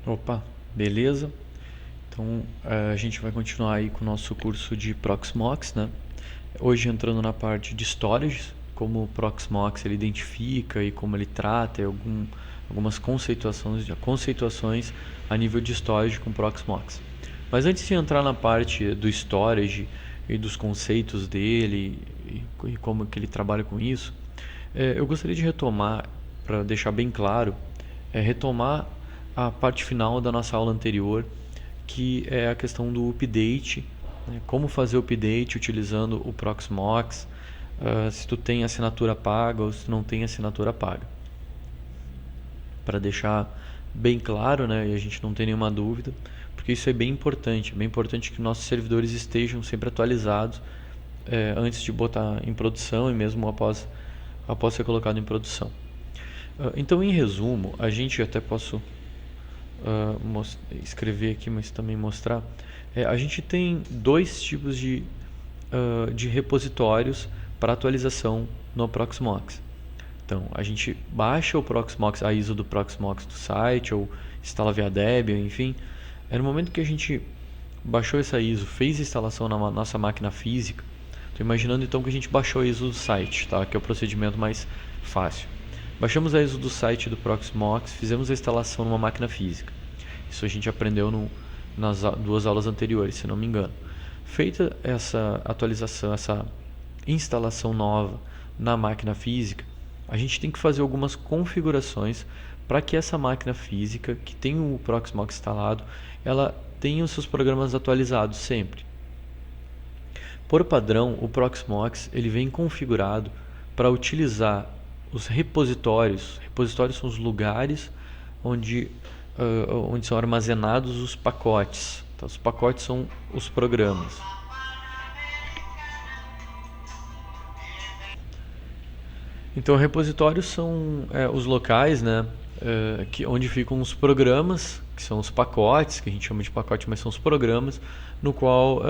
Opa, beleza? Então a gente vai continuar aí com o nosso curso de Proxmox, né? Hoje entrando na parte de storage, como o Proxmox ele identifica e como ele trata, e algumas conceituações a nível de storage com Proxmox. Mas antes de entrar na parte do storage e dos conceitos dele e como que ele trabalha com isso, eu gostaria de retomar, para deixar bem claro, retomar a parte final da nossa aula anterior, que é a questão do update, né? Como fazer o update utilizando o Proxmox, se tu tem assinatura paga ou se não tem assinatura paga. Para deixar bem claro, né, e a gente não tem nenhuma dúvida, porque isso é bem importante que nossos servidores estejam sempre atualizados antes de botar em produção e mesmo após ser colocado em produção. Então, em resumo, a gente até posso escrever aqui, mas também mostrar. A gente tem dois tipos de repositórios para atualização no Proxmox. Então, a gente baixa o Proxmox, a ISO do Proxmox do site, ou instala via Debian, enfim. No momento que a gente baixou essa ISO, fez a instalação na nossa máquina física, estou imaginando então que a gente baixou a ISO do site, tá? Que é o procedimento mais fácil. Baixamos a ISO do site do Proxmox, fizemos a instalação numa máquina física. Isso a gente aprendeu nas duas aulas anteriores, se não me engano. Feita essa atualização, essa instalação nova na máquina física, a gente tem que fazer algumas configurações para que essa máquina física, que tem o Proxmox instalado, ela tenha os seus programas atualizados sempre. Por padrão, o Proxmox ele vem configurado para utilizar os repositórios. Repositórios são os lugares onde são armazenados os pacotes. Então, os pacotes são os programas. Então, repositórios são os locais, né, onde ficam os programas, que são os pacotes, que a gente chama de pacote, mas são os programas, no qual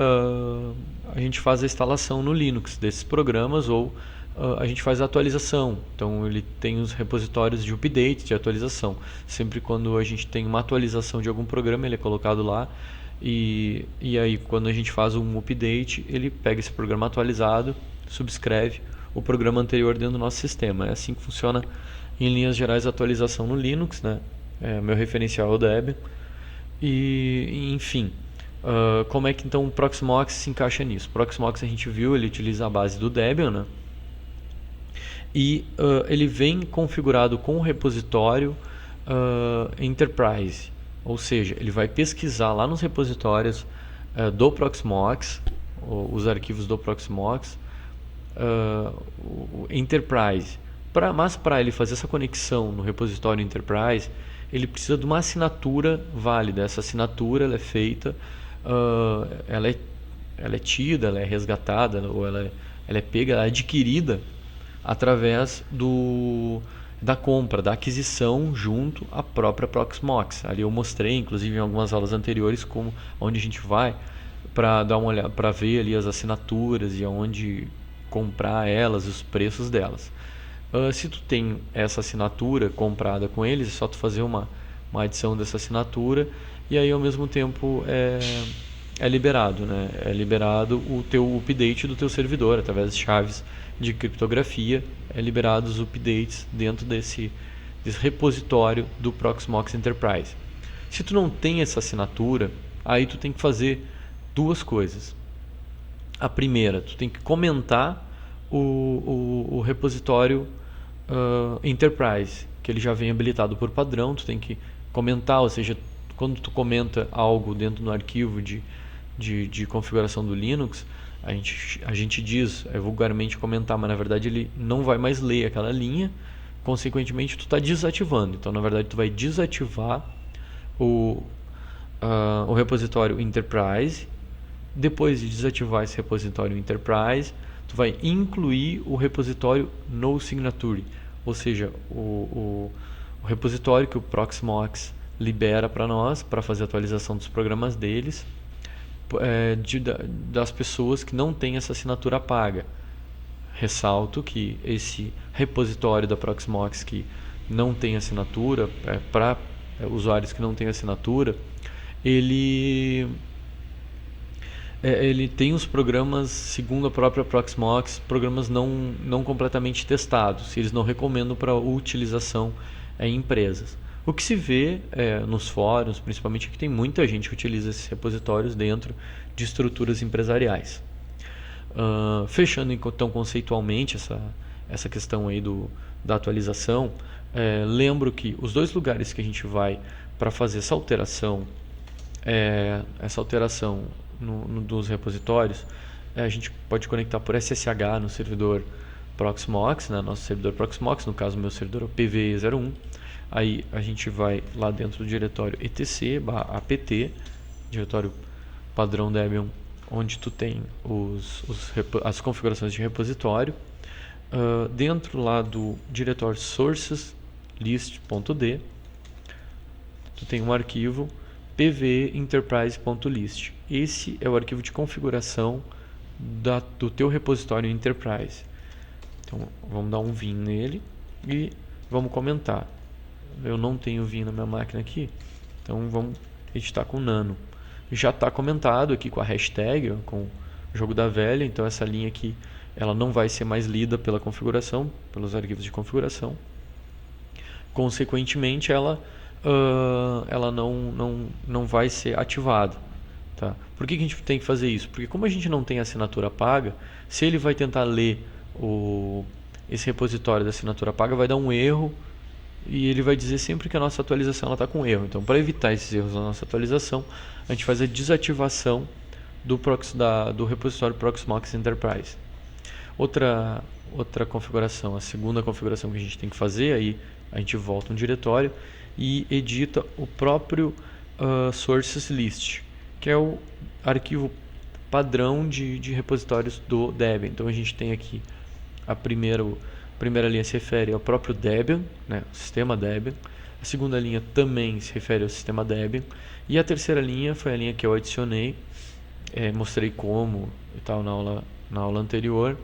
a gente faz a instalação no Linux desses programas ou a gente faz a atualização. Então, ele tem os repositórios de update, de atualização. Sempre quando a gente tem uma atualização de algum programa, ele é colocado lá. E aí, quando a gente faz um update, ele pega esse programa atualizado, subscreve o programa anterior dentro do nosso sistema. É assim que funciona, em linhas gerais, a atualização no Linux, né? Meu referencial é o Debian. Enfim, como é que então o Proxmox se encaixa nisso? O Proxmox, a gente viu, ele utiliza a base do Debian, né? E ele vem configurado com o repositório Enterprise, ou seja, ele vai pesquisar lá nos repositórios do Proxmox, os arquivos do Proxmox, o Enterprise. Mas para ele fazer essa conexão no repositório Enterprise, ele precisa de uma assinatura válida. Essa assinatura ela é feita, ela é tida, ela é resgatada, ou ela é pega, ela é adquirida através da compra, da aquisição junto à própria Proxmox. Ali eu mostrei, inclusive em algumas aulas anteriores, onde a gente vai para dar uma olhada, para ver ali as assinaturas e aonde comprar elas, os preços delas. Se tu tem essa assinatura comprada com eles, é só tu fazer uma adição dessa assinatura e aí ao mesmo tempo é liberado, né? É liberado o teu update do teu servidor através de chaves de criptografia, é liberado os updates dentro desse repositório do Proxmox Enterprise. Se tu não tem essa assinatura, aí tu tem que fazer duas coisas. A primeira, tu tem que comentar o repositório Enterprise, que ele já vem habilitado por padrão. Tu tem que comentar, ou seja, quando tu comenta algo dentro do arquivo de configuração do Linux, a gente diz vulgarmente comentar, mas na verdade ele não vai mais ler aquela linha, consequentemente tu está desativando. Então na verdade tu vai desativar o repositório Enterprise. Depois de desativar esse repositório Enterprise, tu vai incluir o repositório NoSignature, ou seja, o repositório que o Proxmox libera para nós para fazer a atualização dos programas deles, das pessoas que não têm essa assinatura paga. Ressalto que esse repositório da Proxmox que não tem assinatura, para usuários que não têm assinatura, ele tem os programas, segundo a própria Proxmox, programas não completamente testados. Eles não recomendam para utilização em empresas. O que se vê nos fóruns, principalmente, é que tem muita gente que utiliza esses repositórios dentro de estruturas empresariais. Fechando então conceitualmente essa questão aí da atualização, lembro que os dois lugares que a gente vai para fazer essa alteração dos repositórios, a gente pode conectar por SSH no servidor Proxmox, né, nosso servidor Proxmox, no caso meu servidor é o PVE01. Aí a gente vai lá dentro do diretório etc/apt, diretório padrão Debian, onde tu tem as configurações de repositório. Dentro lá do diretório sources list.d, tu tem um arquivo pventerprise.list. Esse é o arquivo de configuração do teu repositório Enterprise. Então vamos dar um vim nele e vamos comentar. Eu não tenho vim na minha máquina aqui, então vamos editar com nano. Já está comentado aqui com a hashtag, com o jogo da velha, então essa linha aqui ela não vai ser mais lida pela configuração, pelos arquivos de configuração. Consequentemente, ela não vai ser ativada. Tá? Por que a gente tem que fazer isso? Porque como a gente não tem assinatura paga, se ele vai tentar ler esse repositório da assinatura paga, vai dar um erro e ele vai dizer sempre que a nossa atualização está com erro. Então, para evitar esses erros na nossa atualização, a gente faz a desativação do repositório Proxmox Enterprise. Outra configuração, a segunda configuração que a gente tem que fazer, aí a gente volta um diretório e edita o próprio sources list, que é o arquivo padrão de repositórios do Debian. Então a gente tem aqui a primeira linha se refere ao próprio Debian, né, o sistema Debian. A segunda linha também se refere ao sistema Debian. E a terceira linha foi a linha que eu adicionei, mostrei como e tal na aula anterior,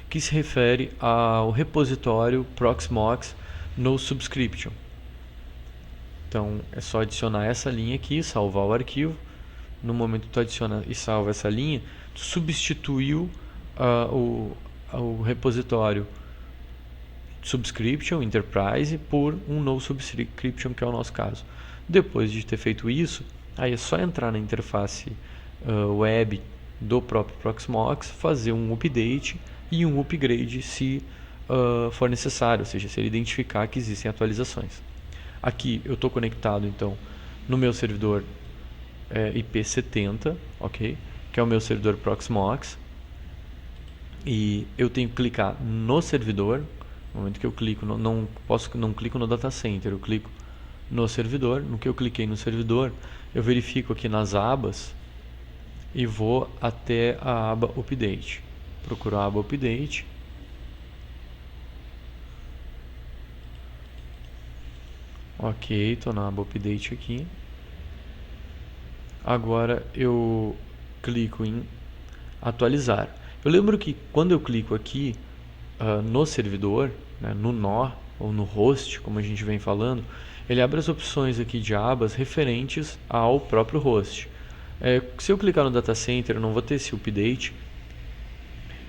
que se refere ao repositório Proxmox no subscription. Então é só adicionar essa linha aqui, salvar o arquivo. No momento que tu adiciona e salva essa linha, tu substituiu o repositório subscription Enterprise por um no subscription, que é o nosso caso. Depois de ter feito isso, aí é só entrar na interface web do próprio Proxmox, fazer um update e um upgrade se for necessário, ou seja, se ele identificar que existem atualizações. Aqui eu estou conectado então no meu servidor IP70, ok? Que é o meu servidor Proxmox, e eu tenho que clicar no servidor. No momento que eu clico, não clico no data center, eu clico no servidor. No que eu cliquei no servidor, eu verifico aqui nas abas e vou até a aba Update. Procuro a aba Update. Ok, estou na aba Update aqui. Agora eu clico em atualizar. Eu lembro que quando eu clico aqui no servidor, né, no nó ou no host, como a gente vem falando, ele abre as opções aqui de abas referentes ao próprio host. Se eu clicar no data center, eu não vou ter esse update,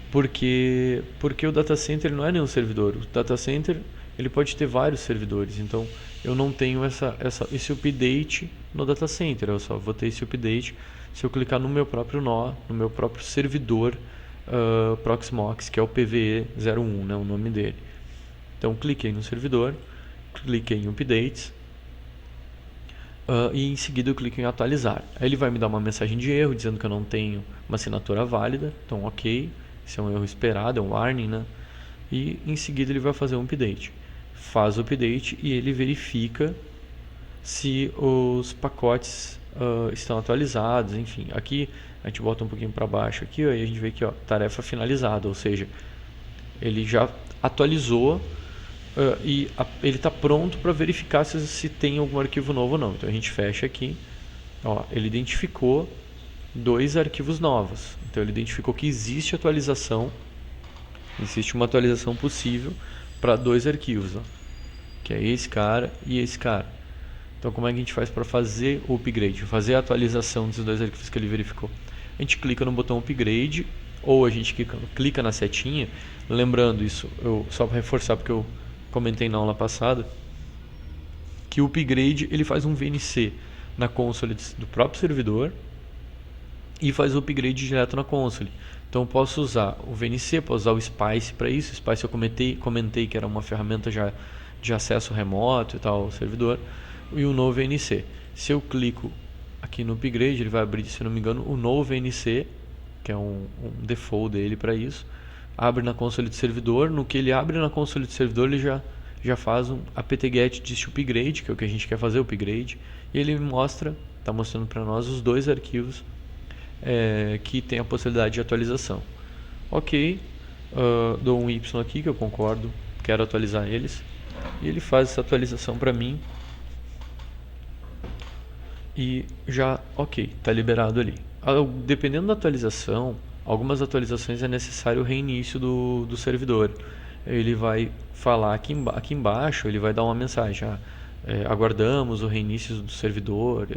porque o data center não é nenhum servidor. O data center ele pode ter vários servidores, então eu não tenho esse update no data center. Eu só vou ter esse update se eu clicar no meu próprio nó, no meu próprio servidor Proxmox, que é o PVE01, né, o nome dele. Então cliquei no servidor, cliquei em updates e em seguida eu clico em atualizar. Aí ele vai me dar uma mensagem de erro dizendo que eu não tenho uma assinatura válida. Então ok, esse é um erro esperado, é um warning, né? E em seguida ele vai fazer um update. Faz o update e ele verifica se os pacotes estão atualizados, enfim. Aqui a gente bota um pouquinho para baixo aqui, ó, e a gente vê aqui, ó, tarefa finalizada, ou seja, ele já atualizou e ele está pronto para verificar se tem algum arquivo novo ou não. Então a gente fecha aqui, ó, ele identificou 2 arquivos novos. Então ele identificou que existe atualização, existe uma atualização possível para 2 arquivos, ó, que é esse cara e esse cara. Então, como é que a gente faz para fazer o upgrade, fazer a atualização desses dois arquivos que ele verificou? A gente clica no botão upgrade, ou a gente clica na setinha. Lembrando isso, só para reforçar, porque eu comentei na aula passada, que o upgrade ele faz um VNC na console do próprio servidor e faz o upgrade direto na console. Então eu posso usar o VNC, posso usar o Spice para isso. O Spice eu comentei que era uma ferramenta já de acesso remoto e tal ao servidor, e o novo VNC. Se eu clico aqui no upgrade, ele vai abrir, se não me engano, o novo VNC, que é um default dele para isso. Abre na console do servidor. No que ele abre na console do servidor, ele já faz um apt-get dist upgrade, que é o que a gente quer fazer, o upgrade, e ele está mostrando para nós os dois arquivos que tem a possibilidade de atualização. Ok, dou um Y aqui que eu concordo, quero atualizar eles, e ele faz essa atualização para mim e já ok, está liberado ali. Dependendo da atualização, algumas atualizações é necessário o reinício do servidor. Ele vai falar aqui embaixo, ele vai dar uma mensagem, aguardamos o reinício do servidor,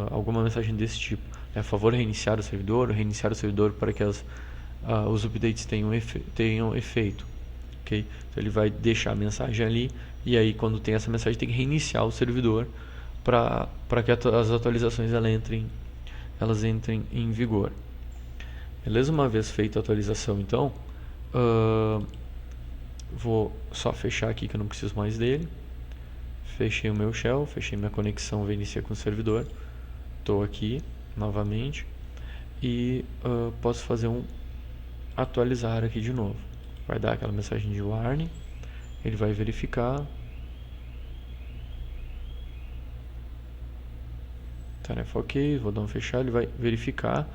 alguma mensagem desse tipo. A favor reiniciar o servidor para que os updates tenham efeito. Okay? Então ele vai deixar a mensagem ali, e aí quando tem essa mensagem tem que reiniciar o servidor para que as atualizações elas entrem em vigor. Beleza? Uma vez feita a atualização, então, vou só fechar aqui que eu não preciso mais dele. Fechei o meu shell, fechei minha conexão VNC com o servidor. Estou aqui novamente e posso fazer um atualizar aqui de novo. Vai dar aquela mensagem de warning, ele vai verificar. Tarefa ok, vou dar um fechar, ele vai verificar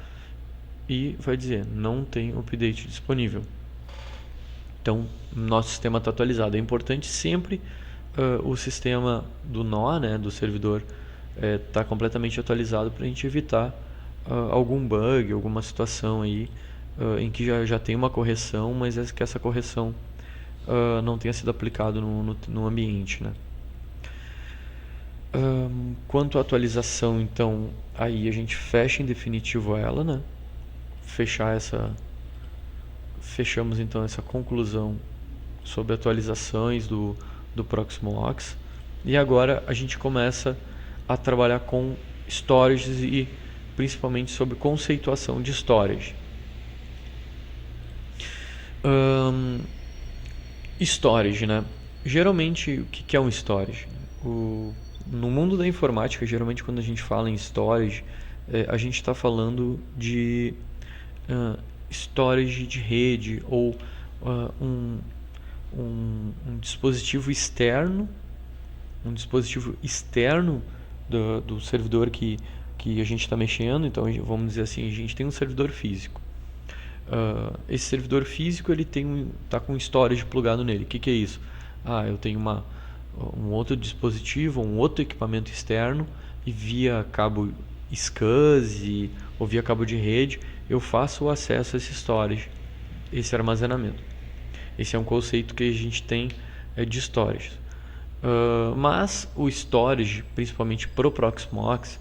e vai dizer não tem update disponível. Então nosso sistema está atualizado. É importante sempre o sistema do nó, do servidor, tá completamente atualizado para a gente evitar algum bug, alguma situação aí em que já tem uma correção, mas que essa correção não tenha sido aplicado no ambiente, né? Quanto à atualização, então, aí a gente fecha em definitivo ela, né? Fechamos então essa conclusão sobre atualizações do Proxmox, e agora a gente começa a trabalhar com storage e principalmente sobre conceituação de storage. Storage, né? Geralmente, o que é um storage? No mundo da informática, geralmente quando a gente fala em storage, a gente está falando de storage de rede ou um dispositivo externo, do servidor que a gente está mexendo. Então vamos dizer assim, a gente tem um servidor físico. Esse servidor físico ele está com storage plugado nele. O que é isso? Eu tenho um outro dispositivo, um outro equipamento externo, e via cabo SCSI ou via cabo de rede eu faço o acesso a esse storage, esse armazenamento. Esse é um conceito que a gente tem de storage. Mas o storage, principalmente para o Proxmox,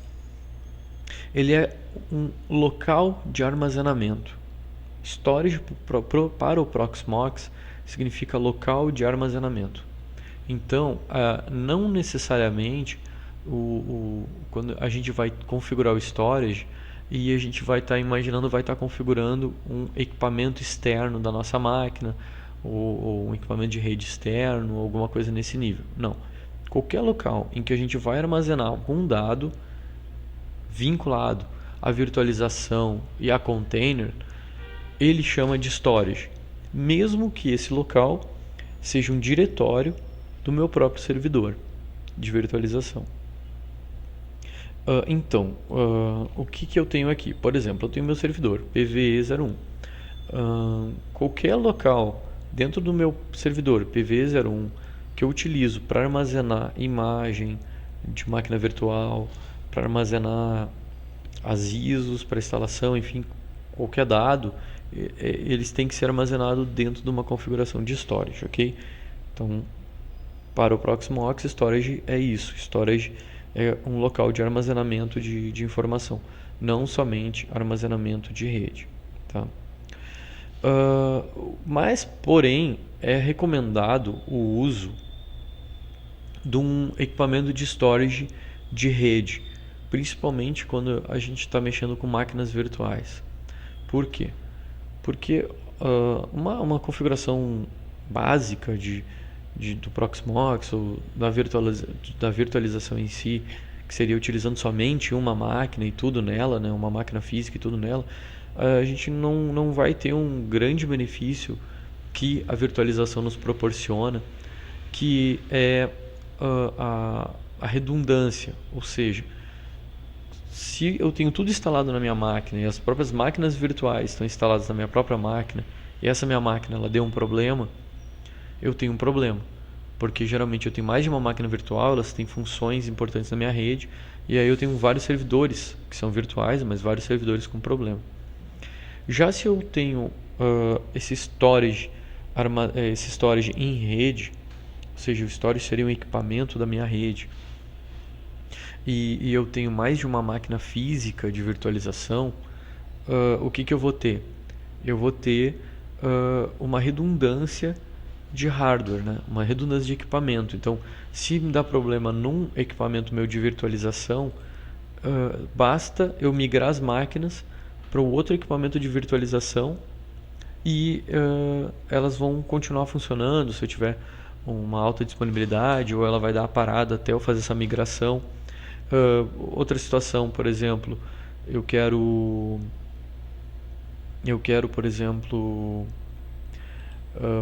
ele é um local de armazenamento. Storage para o Proxmox significa local de armazenamento. Então, não necessariamente quando a gente vai configurar o storage e a gente vai estar configurando um equipamento externo da nossa máquina, ou um equipamento de rede externo, alguma coisa nesse nível. Não. Qualquer local em que a gente vai armazenar algum dado vinculado à virtualização e a container, ele chama de storage, mesmo que esse local seja um diretório do meu próprio servidor de virtualização. Então, o que eu tenho aqui? Por exemplo, eu tenho meu servidor PVE01. Qualquer local dentro do meu servidor PVE01 que eu utilizo para armazenar imagem de máquina virtual, para armazenar as ISOs para instalação, enfim, qualquer dado, eles têm que ser armazenados dentro de uma configuração de storage, ok? Então, para o Proxmox, storage é isso. Storage é um local de armazenamento de informação, não somente armazenamento de rede. Tá? Mas, porém, é recomendado o uso de um equipamento de storage de rede, principalmente quando a gente está mexendo com máquinas virtuais. Por quê? Porque uma configuração básica do Proxmox ou da virtualização em si, que seria utilizando somente uma máquina e tudo nela, né, uma máquina física e tudo nela, a gente não vai ter um grande benefício que a virtualização nos proporciona, que é a redundância, ou seja, se eu tenho tudo instalado na minha máquina e as próprias máquinas virtuais estão instaladas na minha própria máquina e essa minha máquina ela deu um problema, eu tenho um problema, porque geralmente eu tenho mais de uma máquina virtual, elas têm funções importantes na minha rede e aí eu tenho vários servidores que são virtuais, mas vários servidores com problema. Já se eu tenho esse storage em rede, ou seja, o storage seria um equipamento da minha rede, e eu tenho mais de uma máquina física de virtualização, o que eu vou ter? Eu vou ter uma redundância de hardware, né? Uma redundância de equipamento. Então, se me dá problema num equipamento meu de virtualização, basta eu migrar as máquinas para o outro equipamento de virtualização e elas vão continuar funcionando se eu tiver uma alta disponibilidade, ou ela vai dar a parada até eu fazer essa migração. Outra situação, por exemplo, eu quero, por exemplo,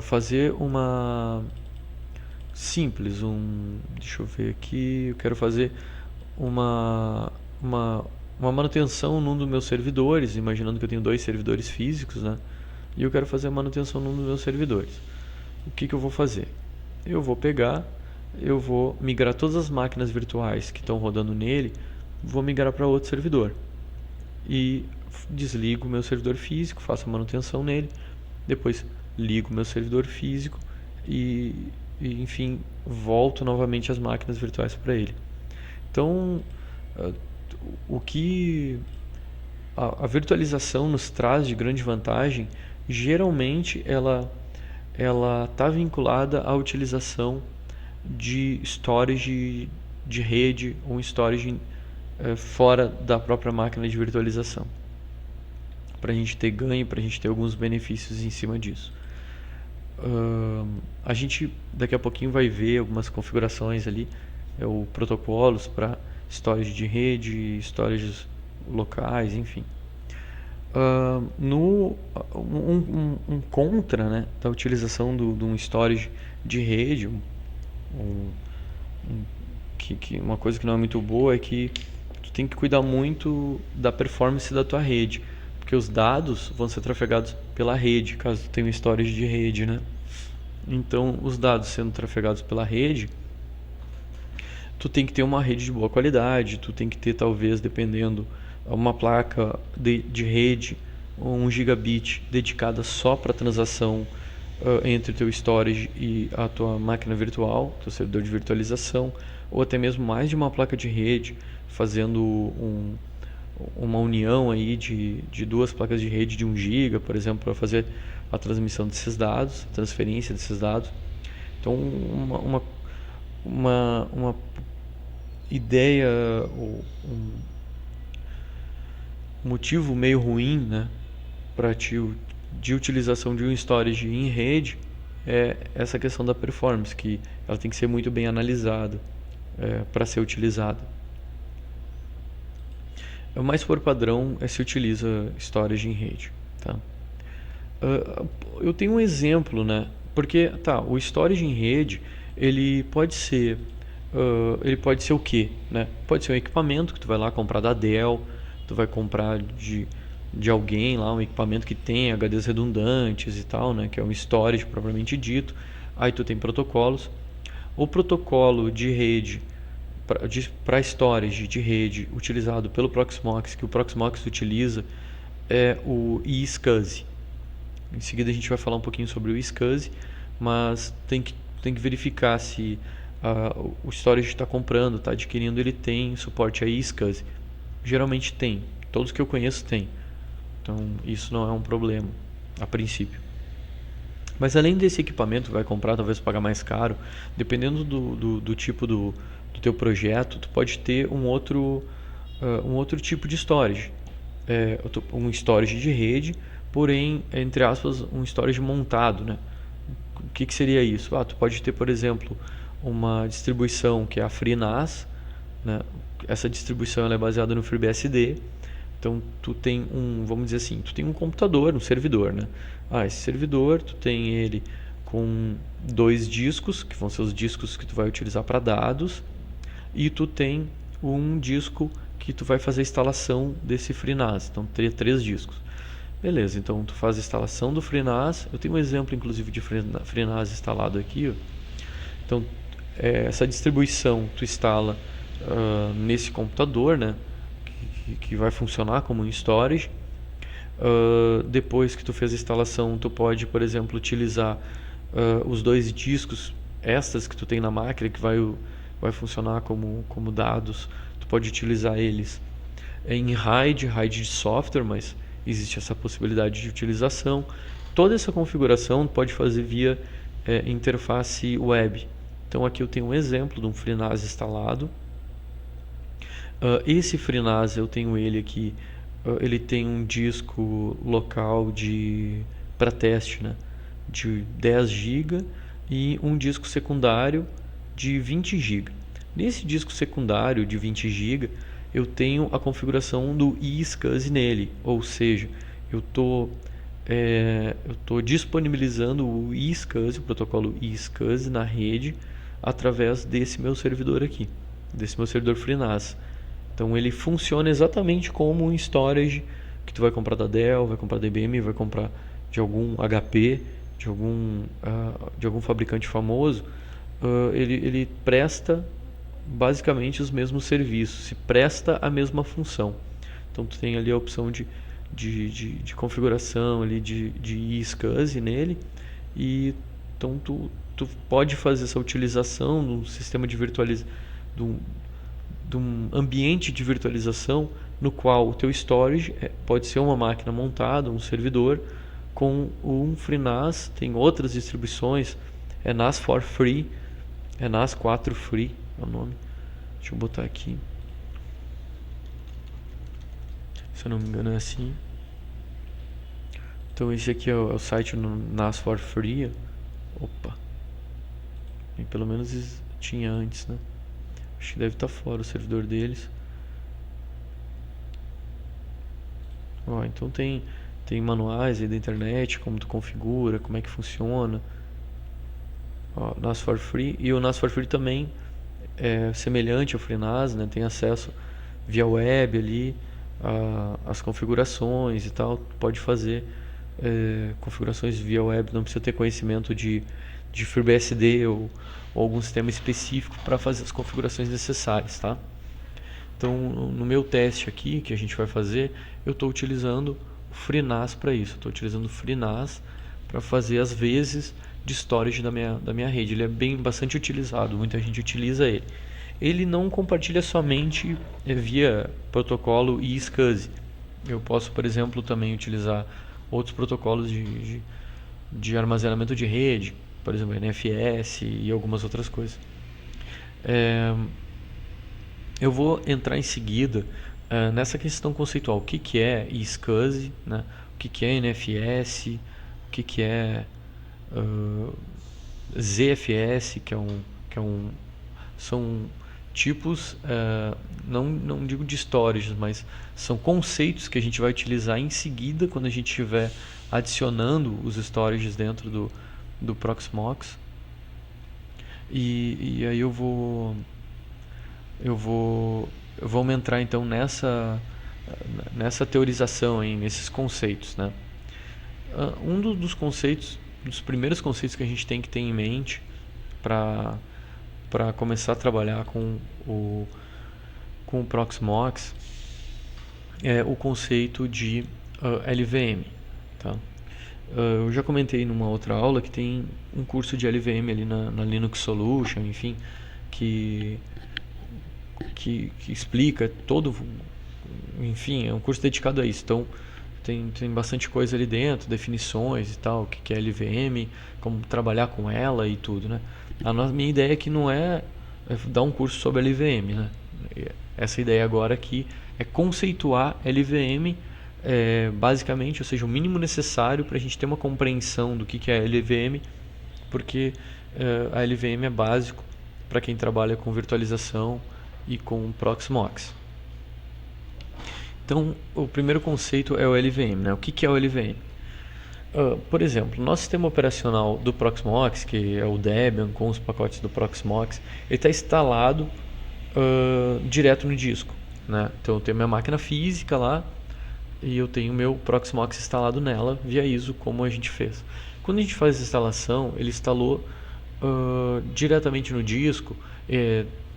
fazer uma simples, deixa eu ver aqui, eu quero fazer uma manutenção num dos meus servidores, imaginando que eu tenho 2 servidores físicos, né? E eu quero fazer a manutenção num dos meus servidores. O que eu vou fazer? Eu vou migrar todas as máquinas virtuais que estão rodando nele, vou migrar para outro servidor. E desligo o meu servidor físico, faço a manutenção nele, depois ligo o meu servidor físico e enfim, volto novamente as máquinas virtuais para ele. Então, o que a virtualização nos traz de grande vantagem, geralmente ela está vinculada à utilização de storage de rede ou storage fora da própria máquina de virtualização, para a gente ter ganho, para a gente ter alguns benefícios em cima disso. A gente daqui a pouquinho vai ver algumas configurações ali, o protocolos para storage de rede, storages locais, enfim. Um contra, né, da utilização de um storage de rede, uma coisa que não é muito boa é que tu tem que cuidar muito da performance da tua rede, porque os dados vão ser trafegados pela rede, caso tu tenha um storage de rede, né? Então, os dados sendo trafegados pela rede, tu tem que ter uma rede de boa qualidade, tu tem que ter, talvez, dependendo, uma placa de rede, 1 gigabit dedicada só para transação entre o teu storage e a tua máquina virtual, teu servidor de virtualização, ou até mesmo mais de uma placa de rede, fazendo uma união aí de 2 placas de rede de 1 GB, por exemplo, para fazer a transmissão desses dados, a transferência desses dados. Então, uma ideia, um motivo meio ruim, né, de utilização de um storage em rede é essa questão da performance, que ela tem que ser muito bem analisada para ser utilizada. Mas por padrão se utiliza storage em rede, tá? Eu tenho um exemplo, né? Porque o storage em rede ele pode ser o quê, né? Pode ser um equipamento que tu vai lá comprar da Dell, tu vai comprar de alguém lá, um equipamento que tem HDs redundantes e tal, né? Que é um storage propriamente dito. Aí tu tem protocolos. O protocolo de rede para storage de rede utilizado pelo Proxmox, que o Proxmox utiliza, é o iSCSI. Em seguida a gente vai falar um pouquinho sobre o iSCSI, mas tem que verificar se o storage está comprando, está adquirindo, ele tem suporte a iSCSI. Geralmente tem, todos que eu conheço tem. Então isso não é um problema a princípio. Mas além desse equipamento que vai comprar, talvez pagar mais caro, dependendo do tipo do teu projeto, tu pode ter um outro tipo de storage. Um storage de rede, porém, entre aspas, um storage montado, né? O que seria isso? Tu pode ter, por exemplo, uma distribuição que é a FreeNAS, né? Essa distribuição ela é baseada no FreeBSD. Então tu tem vamos dizer assim, tu tem um computador, um servidor, né? Esse servidor, tu tem ele com 2 discos, que vão ser os discos que tu vai utilizar para dados, e tu tem um disco que tu vai fazer a instalação desse FreeNAS. Então teria 3 discos. Beleza, então tu faz a instalação do FreeNAS. Eu tenho um exemplo inclusive de FreeNAS instalado aqui, ó. Então essa distribuição tu instala nesse computador, né? Que vai funcionar como um storage. Depois que tu fez a instalação, tu pode, por exemplo, utilizar os 2 discos extras que tu tem na máquina, que vai funcionar como dados. Tu pode utilizar eles em RAID de software, mas existe essa possibilidade de utilização. Toda essa configuração tu pode fazer via interface web. Então aqui eu tenho um exemplo de um FreeNAS instalado. Esse FreeNAS eu tenho ele aqui, ele tem um disco local para teste, né, de 10 GB e um disco secundário de 20 GB. Nesse disco secundário de 20 GB eu tenho a configuração do iSCSI nele, ou seja, eu estou disponibilizando o iSCSI, o protocolo iSCSI na rede através desse meu servidor aqui, desse meu servidor FreeNAS. Então ele funciona exatamente como um storage que tu vai comprar da Dell, vai comprar da IBM, vai comprar de algum HP, de algum fabricante famoso. Ele presta basicamente os mesmos serviços, se presta a mesma função. Então tu tem ali a opção de configuração ali de iSCSI nele, e então tu pode fazer essa utilização de um sistema de virtualização, de um ambiente de virtualização no qual o teu storage pode ser uma máquina montada, um servidor com um FreeNAS. Tem outras distribuições, NAS for Free, NAS 4 Free é o nome. Deixa eu botar aqui, se eu não me engano é assim. Então esse aqui é o site no NAS for Free. Opa, e pelo menos tinha antes, né? Acho que deve estar fora o servidor deles. Então tem manuais aí da internet, como tu configura, como é que funciona. NAS for Free. E o NAS for Free também é semelhante ao FreeNAS, né? Tem acesso via web ali as configurações e tal. Tu pode fazer configurações via web, não precisa ter conhecimento de FreeBSD ou algum sistema específico para fazer as configurações necessárias, tá? Então, no meu teste aqui, que a gente vai fazer, eu estou utilizando o FreeNAS para isso. Estou utilizando o FreeNAS para fazer as vezes de storage da minha rede. Ele é bastante utilizado, muita gente utiliza ele. Ele não compartilha somente via protocolo iSCSI. Eu posso, por exemplo, também utilizar outros protocolos de armazenamento de rede, por exemplo, NFS e algumas outras coisas. Eu vou entrar em seguida nessa questão conceitual. O que é iSCSI, né? O que é NFS, o que é ZFS, são tipos, não digo de storage, mas são conceitos que a gente vai utilizar em seguida quando a gente estiver adicionando os storages dentro do Proxmox. E aí vamos entrar então nessa teorização, nesses conceitos, né? Dos conceitos, dos primeiros conceitos que a gente tem que ter em mente para começar a trabalhar com o Proxmox é o conceito de LVM, tá? Eu já comentei numa outra aula que tem um curso de LVM ali na Linux Solution, enfim, que, que explica todo, enfim, é um curso dedicado a isso. Então tem bastante coisa ali dentro, definições e tal, o que é LVM, como trabalhar com ela e tudo, né? Minha ideia aqui não é dar um curso sobre LVM, né? Essa ideia agora aqui é conceituar LVM basicamente, ou seja, o mínimo necessário para a gente ter uma compreensão do que é LVM, porque a LVM é básico para quem trabalha com virtualização e com Proxmox. Então, o primeiro conceito é o LVM, né? O que é o LVM? Por exemplo, o nosso sistema operacional do Proxmox, que é o Debian com os pacotes do Proxmox, ele está instalado direto no disco, né? Então eu tenho minha máquina física lá e eu tenho meu Proxmox instalado nela via ISO, como a gente fez. Quando a gente faz essa instalação, ele instalou diretamente no disco,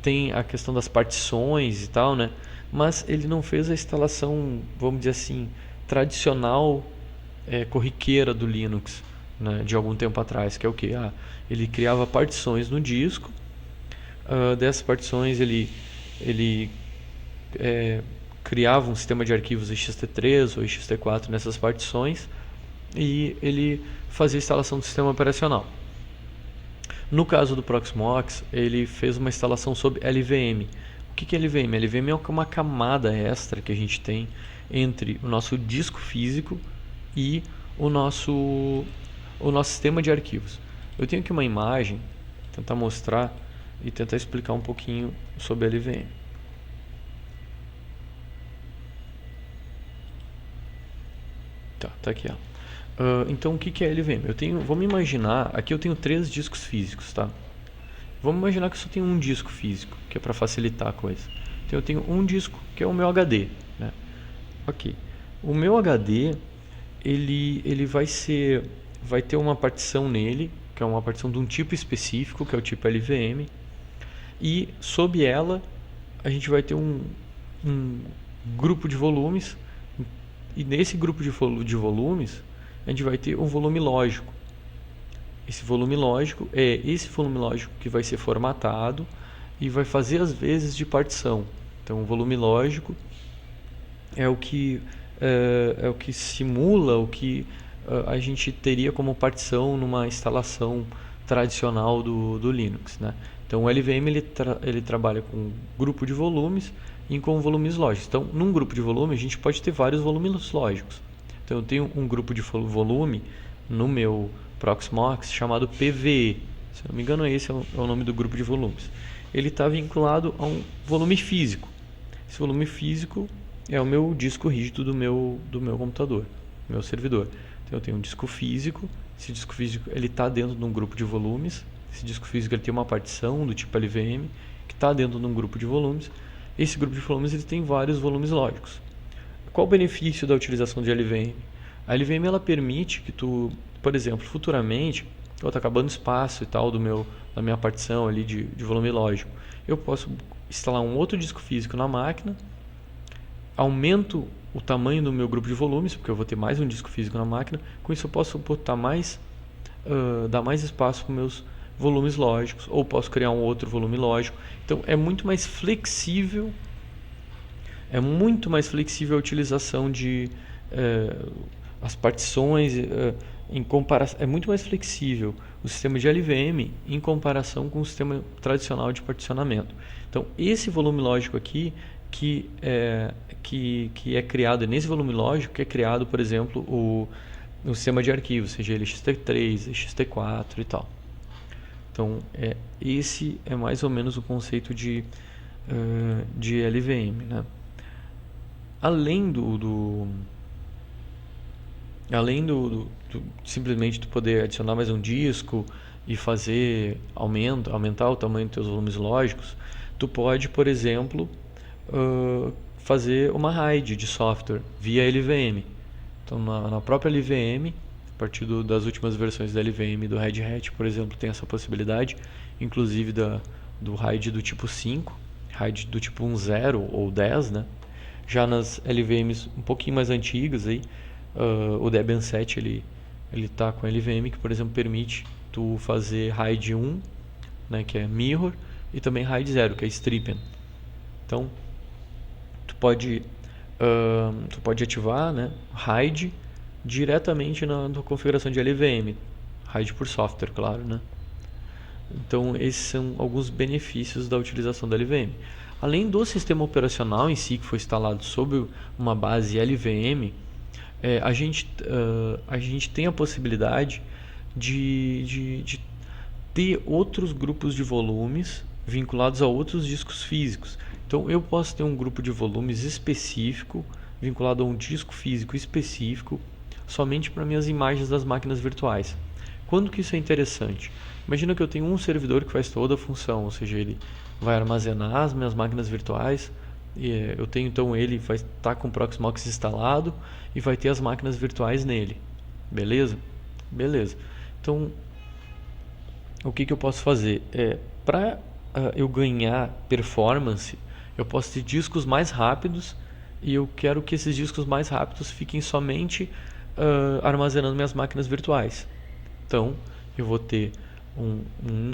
tem a questão das partições e tal, né? Mas ele não fez a instalação, vamos dizer assim, tradicional, corriqueira do Linux, né, de algum tempo atrás, que é o que? Ele criava partições no disco, dessas partições ele criava um sistema de arquivos ext3 ou ext4 nessas partições e ele fazia a instalação do sistema operacional. No caso do Proxmox, ele fez uma instalação sob LVM. O que é LVM? LVM é uma camada extra que a gente tem entre o nosso disco físico e o nosso sistema de arquivos. Eu tenho aqui uma imagem, tentar mostrar e tentar explicar um pouquinho sobre a LVM. Tá aqui, ó. Então o que é LVM? Vamos imaginar, aqui eu tenho 3 discos físicos, tá? Vamos imaginar que eu só tenho um disco físico, que é para facilitar a coisa. Então eu tenho um disco, que é o meu HD, né? Ok. O meu HD, ele vai ter uma partição nele, que é uma partição de um tipo específico, que é o tipo LVM, e sob ela a gente vai ter um grupo de volumes, e nesse grupo de volumes a gente vai ter um volume lógico. Esse volume lógico é esse volume lógico que vai ser formatado e vai fazer as vezes de partição. Então o volume lógico é o que simula o que a gente teria como partição numa instalação tradicional do Linux, né? Então o LVM ele trabalha com um grupo de volumes e com volumes lógicos. Então num grupo de volume a gente pode ter vários volumes lógicos. Então eu tenho um grupo de volume no meu Proxmox chamado PVE. Se não me engano, esse é o nome do grupo de volumes. Ele está vinculado a um volume físico. Esse volume físico é o meu disco rígido do meu computador, do meu servidor. Então eu tenho um disco físico. Esse disco físico ele está dentro de um grupo de volumes. Esse disco físico ele tem uma partição do tipo LVM que está dentro de um grupo de volumes. Esse grupo de volumes ele tem vários volumes lógicos. Qual o benefício da utilização de LVM? A LVM ela permite que tu, por exemplo, futuramente, está acabando espaço e tal da minha partição ali de volume lógico. Eu posso instalar um outro disco físico na máquina, aumento o tamanho do meu grupo de volumes, porque eu vou ter mais um disco físico na máquina. Com isso eu posso botar dar mais espaço para os meus volumes lógicos, ou posso criar um outro volume lógico. Então é muito mais flexível. É muito mais flexível a utilização de as partições em comparação. É muito mais flexível o sistema de LVM em comparação com o sistema tradicional de particionamento. Então esse volume lógico aqui que é criado nesse volume lógico que é criado, por exemplo, o sistema de arquivos, seja ele ext3, ext4 e tal. Então esse é mais ou menos o conceito de LVM, né? Além simplesmente tu poder adicionar mais um disco e fazer aumentar o tamanho dos teus volumes lógicos, tu pode, por exemplo, fazer uma RAID de software via LVM. Então na própria LVM, a partir das últimas versões da LVM do Red Hat, por exemplo, tem essa possibilidade, inclusive do RAID do tipo 5, RAID do tipo 1.0 ou 10, né? Já nas LVMs um pouquinho mais antigas, aí, o Debian 7 ele está com LVM que, por exemplo, permite tu fazer RAID 1, né, que é mirror, e também RAID 0, que é stripping. Então, tu pode ativar, né, RAID diretamente na configuração de LVM. RAID por software, claro, né? Então, esses são alguns benefícios da utilização da LVM. Além do sistema operacional em si, que foi instalado sob uma base LVM, a gente tem a possibilidade de ter outros grupos de volumes vinculados a outros discos físicos. Então, eu posso ter um grupo de volumes específico, vinculado a um disco físico específico, somente para minhas imagens das máquinas virtuais. Quando que isso é interessante? Imagina que eu tenho um servidor que faz toda a função, ou seja, ele vai armazenar as minhas máquinas virtuais, e eu tenho então ele vai estar com o Proxmox instalado e vai ter as máquinas virtuais nele. Beleza? Beleza. Então, o que eu posso fazer? Para eu ganhar performance, eu posso ter discos mais rápidos e eu quero que esses discos mais rápidos fiquem somente armazenando minhas máquinas virtuais. Então, eu vou ter um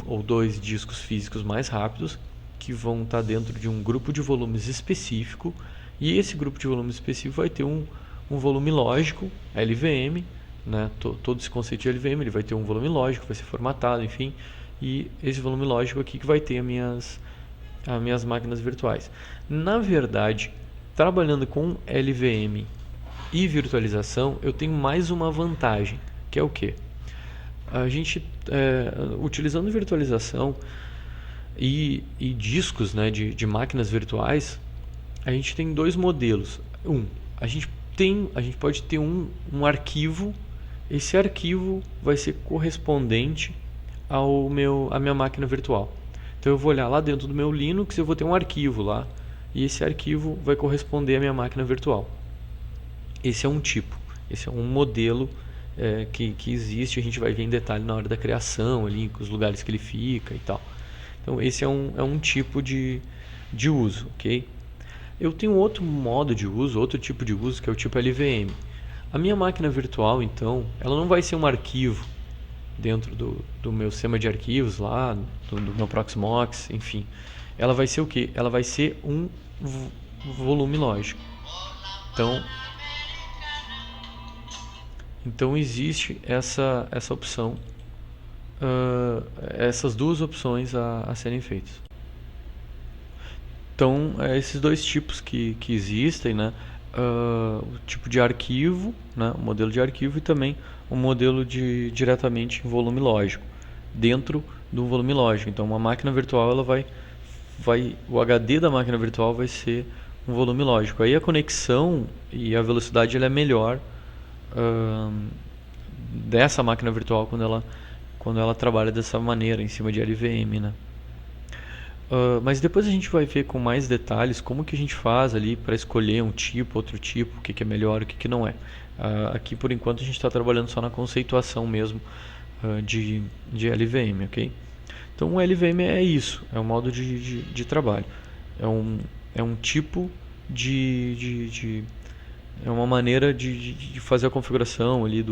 ou dois discos físicos mais rápidos que vão estar dentro de um grupo de volumes específico, e esse grupo de volumes específico vai ter um volume lógico, LVM, né? Todo esse conceito de LVM, ele vai ter um volume lógico, vai ser formatado, enfim, e esse volume lógico aqui que vai ter as minhas máquinas virtuais. Na verdade, trabalhando com LVM e virtualização, eu tenho mais uma vantagem, que é o quê? A gente, utilizando virtualização e discos, né, de máquinas virtuais, a gente tem dois modelos. A gente pode ter um arquivo. Esse arquivo vai ser correspondente à minha máquina virtual. Então eu vou olhar lá dentro do meu Linux, eu vou ter um arquivo lá, e esse arquivo vai corresponder à minha máquina virtual. Esse é um tipo, esse é um modelo que existe, a gente vai ver em detalhe na hora da criação, ali, com os lugares que ele fica e tal. Então esse é um tipo de uso, ok? Eu tenho outro modo de uso, outro tipo de uso, que é o tipo LVM. A minha máquina virtual, então, ela não vai ser um arquivo dentro do meu sistema de arquivos lá, do meu Proxmox, enfim. Ela vai ser o quê? Ela vai ser um volume lógico. Então existe essa opção, essas duas opções a serem feitas. Então, esses dois tipos que existem, né? O tipo de arquivo, né? O modelo de arquivo, e também o modelo de diretamente em volume lógico, dentro do volume lógico. Então, uma máquina virtual, ela o HD da máquina virtual vai ser um volume lógico. Aí a conexão e a velocidade ela é melhor dessa máquina virtual quando ela trabalha dessa maneira em cima de LVM, né? Mas depois a gente vai ver com mais detalhes como que a gente faz ali para escolher um tipo, outro tipo, o que é melhor, o que não é. Aqui por enquanto a gente está trabalhando só na conceituação mesmo de LVM, ok? Então o LVM é isso, é um modo de trabalho, é um tipo é uma maneira de fazer a configuração ali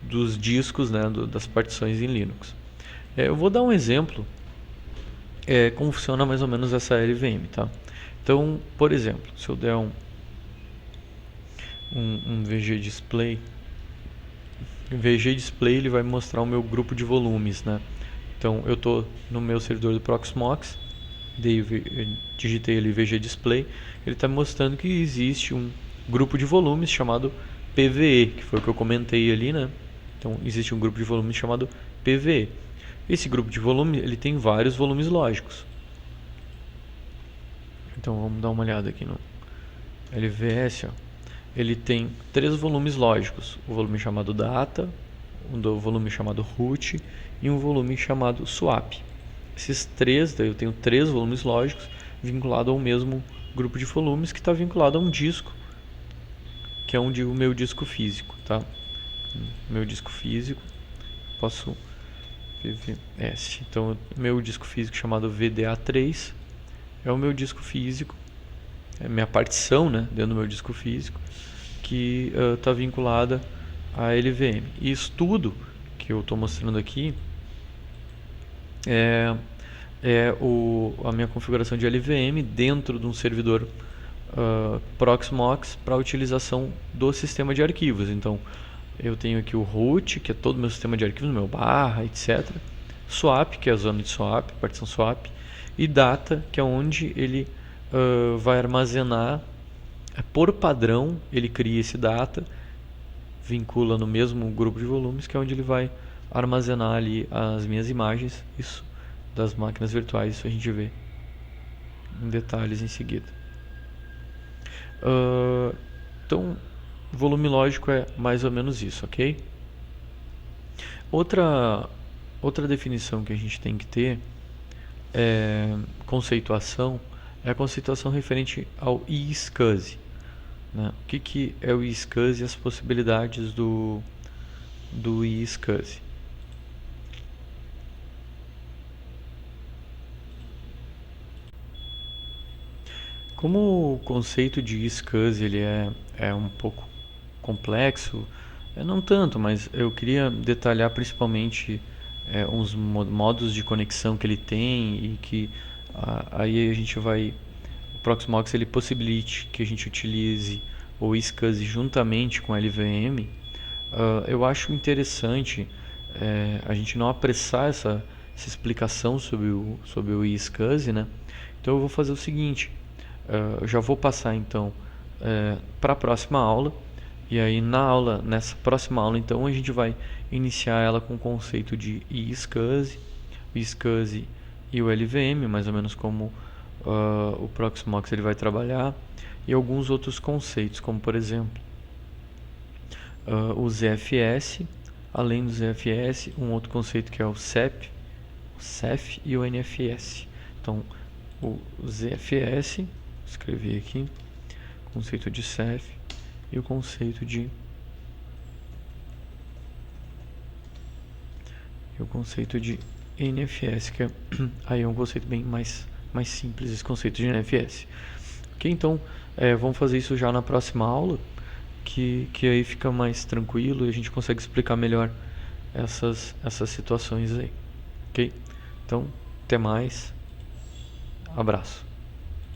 dos discos, né, das partições em Linux. Eu vou dar um exemplo como funciona mais ou menos essa LVM, tá? Então, por exemplo, se eu der um VG Display, ele vai mostrar o meu grupo de volumes, né? Então, eu estou no meu servidor do Proxmox, digitei ali VG Display, ele está mostrando que existe um grupo de volumes chamado PVE, que foi o que eu comentei ali, né? Então, existe um grupo de volumes chamado PVE. Esse grupo de volume, ele tem vários volumes lógicos. Então vamos dar uma olhada aqui no LVS. Ele tem 3 volumes lógicos: o volume chamado data, um volume chamado root e um volume chamado swap. Esses três, daí eu tenho 3 volumes lógicos vinculados ao mesmo grupo de volumes, que está vinculado a um disco, que é o meu disco físico, tá? Meu disco físico, posso VVS. Então, meu disco físico chamado VDA3 é o meu disco físico, é minha partição, né, dentro do meu disco físico, que está vinculada a LVM. E isso tudo que eu estou mostrando aqui é a minha configuração de LVM dentro de um servidor Proxmox para utilização do sistema de arquivos. Então, eu tenho aqui o root, que é todo o meu sistema de arquivos, meu barra, etc. Swap, que é a zona de swap, partição swap. E data, que é onde ele vai armazenar. Por padrão, ele cria esse data, vincula no mesmo grupo de volumes, que é onde ele vai armazenar ali as minhas imagens. Isso das máquinas virtuais, isso a gente vê em detalhes em seguida. Então, volume lógico é mais ou menos isso, ok? Outra definição que a gente tem que ter é conceituação, é a conceituação referente ao iSCSI. Né? O que é o iSCSI e as possibilidades do iSCSI? Como o conceito de iSCSI ele é um pouco complexo, não tanto, mas eu queria detalhar principalmente uns modos de conexão que ele tem e que aí a gente vai, o Proxmox ele possibilite que a gente utilize o iSCSI juntamente com a LVM. Eu acho interessante a gente não apressar essa explicação sobre o iSCSI, né? Então eu vou fazer o seguinte, eu já vou passar então para a próxima aula. E aí nessa próxima aula então a gente vai iniciar ela com o conceito de iSCSI, o iSCSI e o LVM, mais ou menos como o Proxmox ele vai trabalhar, e alguns outros conceitos, como por exemplo o ZFS, além do ZFS, um outro conceito que é o CEP, o CEF e o NFS. Então o ZFS, vou escrever aqui, conceito de CEF, e o conceito de NFS, que aí é um conceito bem mais simples, esse conceito de NFS. Ok, então vamos fazer isso já na próxima aula, que aí fica mais tranquilo e a gente consegue explicar melhor essas situações aí. Ok? Então, até mais. Abraço.